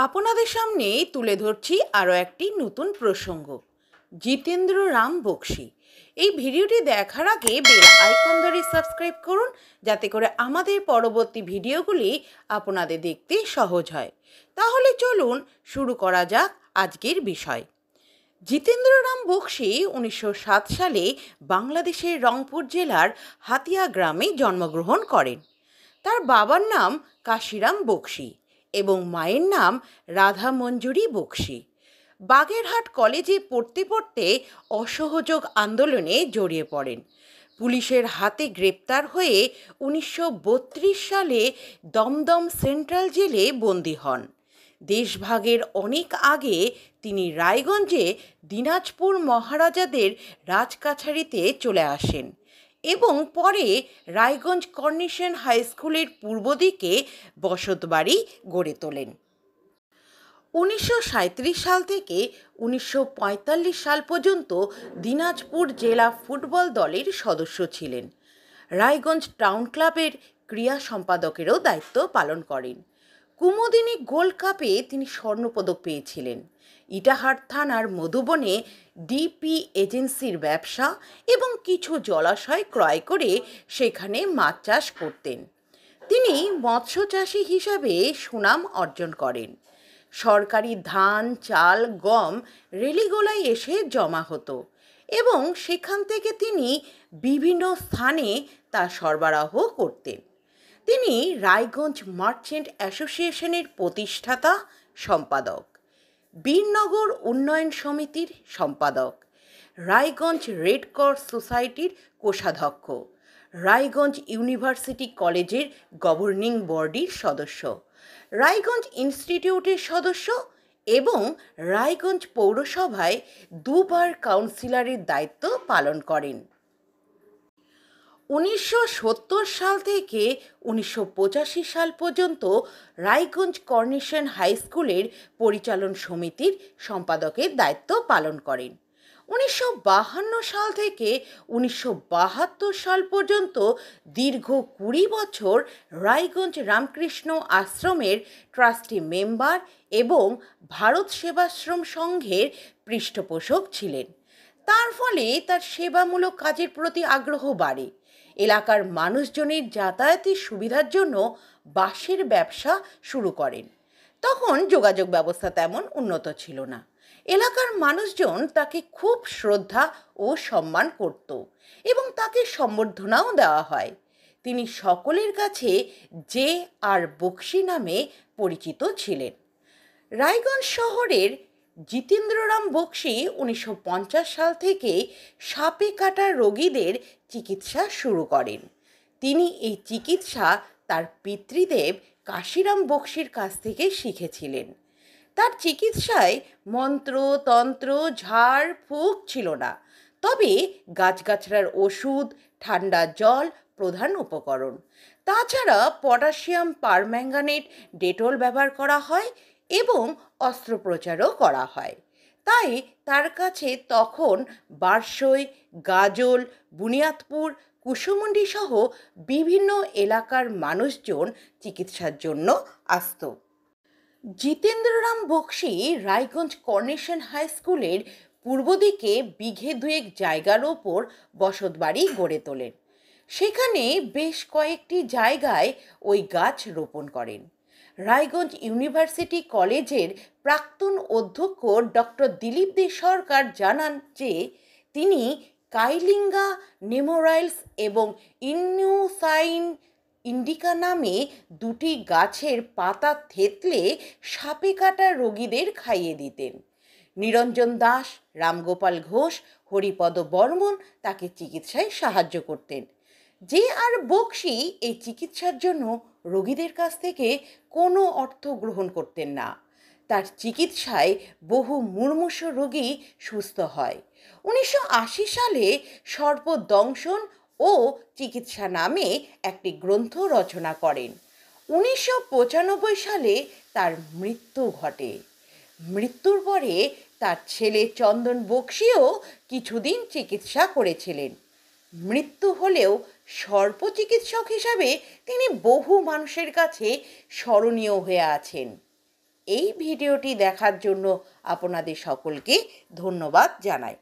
আপনাদের সামনে তুলে ধরছি আরও একটি নতুন প্রসঙ্গ, জিতেন্দ্র রাম বক্সী। এই ভিডিওটি দেখার আগে বেল আইকন ধরে সাবস্ক্রাইব করুন, যাতে করে আমাদের পরবর্তী ভিডিওগুলি আপনাদের দেখতে সহজ হয়। তাহলে চলুন শুরু করা যাক আজকের বিষয়। জিতেন্দ্র রাম বক্সী 1907 সালে বাংলাদেশের রংপুর জেলার হাতিয়া গ্রামে জন্মগ্রহণ করেন। তার বাবার নাম কাশিরাম বক্সী এবং মায়ের নাম রাধা মঞ্জুরি বক্সী। বাগেরহাট কলেজে পড়তে পড়তে অসহযোগ আন্দোলনে জড়িয়ে পড়েন। পুলিশের হাতে গ্রেপ্তার হয়ে 1932 সালে দমদম সেন্ট্রাল জেলে বন্দী হন। দেশভাগের অনেক আগে তিনি রায়গঞ্জে দিনাজপুর মহারাজাদের রাজকাছারিতে চলে আসেন এবং পরে রায়গঞ্জ কর্নিশন হাই স্কুলের পূর্ব দিকে বসতবাড়ি গড়ে তোলেন। 1937 সাল থেকে 1945 সাল পর্যন্ত দিনাজপুর জেলা ফুটবল দলের সদস্য ছিলেন। রায়গঞ্জ টাউন ক্লাবের ক্রীড়া সম্পাদকেরও দায়িত্ব পালন করেন। কুমুদিনী গোল্ড কাপে তিনি স্বর্ণপদক পেয়েছিলেন। ইটাহার থানার মধুবনে ডিপি এজেন্সির ব্যবসা এবং কিছু জলাশয় ক্রয় করে সেখানে মাছ চাষ করতেন। তিনি মৎস্য চাষি হিসাবে সুনাম অর্জন করেন। সরকারি ধান, চাল, গম রেলিগোলায় এসে জমা হতো এবং সেখান থেকে তিনি বিভিন্ন স্থানে তা সরবরাহ করতেন। তিনি রায়গঞ্জ মার্চেন্ট অ্যাসোসিয়েশনের প্রতিষ্ঠাতা সম্পাদক, বীরনগর উন্নয়ন সমিতির সম্পাদক, রায়গঞ্জ রেড ক্রস সোসাইটির কোষাধ্যক্ষ, রায়গঞ্জ ইউনিভার্সিটি কলেজের গভর্নিং বডির সদস্য, রায়গঞ্জ ইনস্টিটিউটের সদস্য এবং রায়গঞ্জ পৌরসভায় দুবার কাউন্সিলরের দায়িত্ব পালন করেন। 1970 সাল থেকে 1985 সাল পর্যন্ত রায়গঞ্জ কর্নিশন হাই স্কুলের পরিচালন সমিতির সম্পাদকের দায়িত্ব পালন করেন। 1952 সাল থেকে 1972 সাল পর্যন্ত দীর্ঘ 20 বছর রায়গঞ্জ রামকৃষ্ণ আশ্রমের ট্রাস্টি মেম্বার এবং ভারত সেবাশ্রম সংঘের পৃষ্ঠপোষক ছিলেন। তার ফলে তার সেবামূলক কাজের প্রতি আগ্রহ বাড়ে। এলাকার মানুষজনের যাতায়াতের সুবিধার জন্য বাসের ব্যবসা শুরু করেন। তখন যোগাযোগ ব্যবস্থা তেমন উন্নত ছিল না। এলাকার মানুষজন তাকে খুব শ্রদ্ধা ও সম্মান করত এবং তাকে সম্বর্ধনাও দেওয়া হয়। তিনি সকলের কাছে জে আর বক্সী নামে পরিচিত ছিলেন। রায়গঞ্জ শহরের জিতেন্দ্ররাম বক্সী 1950 সাল থেকে সাপে কাটা রোগীদের চিকিৎসা শুরু করেন। তিনি এই চিকিৎসা তার পিতৃদেব কাশিরাম বক্সীর কাছ থেকে শিখেছিলেন। তার চিকিৎসায় মন্ত্র, তন্ত্র, ঝাড় ফুঁক ছিল না, তবে গাছগাছড়ার ওষুধ, ঠান্ডা জল প্রধান উপকরণ। তাছাড়া পটাশিয়াম পারম্যাঙ্গানেট, ডেটল ব্যবহার করা হয় এবং অস্ত্রোপচারও করা হয়। তাই তার কাছে তখন বারসই, গাজল, বুনিয়াদপুর, কুশমুন্ডি সহ বিভিন্ন এলাকার মানুষজন চিকিৎসার জন্য আসত। জিতেন্দ্ররাম বক্সী রায়গঞ্জ কর্নিশন হাই স্কুলের পূর্ব দিকে বিঘে দুয়েক জায়গার ওপর বসতবাড়ি গড়ে তোলেন। সেখানে বেশ কয়েকটি জায়গায় ওই গাছ রোপণ করেন। রায়গঞ্জ ইউনিভার্সিটি কলেজের প্রাক্তন অধ্যক্ষ ডক্টর দিলীপ দে সরকার জানান যে তিনি কাইলিঙ্গা নেমোরাইলস এবং ইন্নুসাইন ইন্ডিকা নামে দুটি গাছের পাতা থেতলে সাপে কাটা রোগীদের খাইয়ে দিতেন। নিরঞ্জন দাস, রামগোপাল ঘোষ, হরিপদ বর্মন তাকে চিকিৎসায় সাহায্য করতেন। জে আর বক্সী এই চিকিৎসার জন্য রোগীদের কাছ থেকে কোনো অর্থ গ্রহণ করতেন না। তার চিকিৎসায় বহু মুমূর্ষু রোগী সুস্থ হয়। 1980 সালে সর্পদংশন ও চিকিৎসা নামে একটি গ্রন্থ রচনা করেন। 1995 সালে তার মৃত্যু ঘটে। মৃত্যুর পরে তার ছেলে চন্দন বক্সীও কিছুদিন চিকিৎসা করেছিলেন। মৃত্যু হলেও সর্প চিকিৎসক হিসাবে তিনি বহু মানুষের কাছে স্মরণীয় হয়ে আছেন। এই ভিডিওটি দেখার জন্য আপনাদের সকলকে ধন্যবাদ জানাই।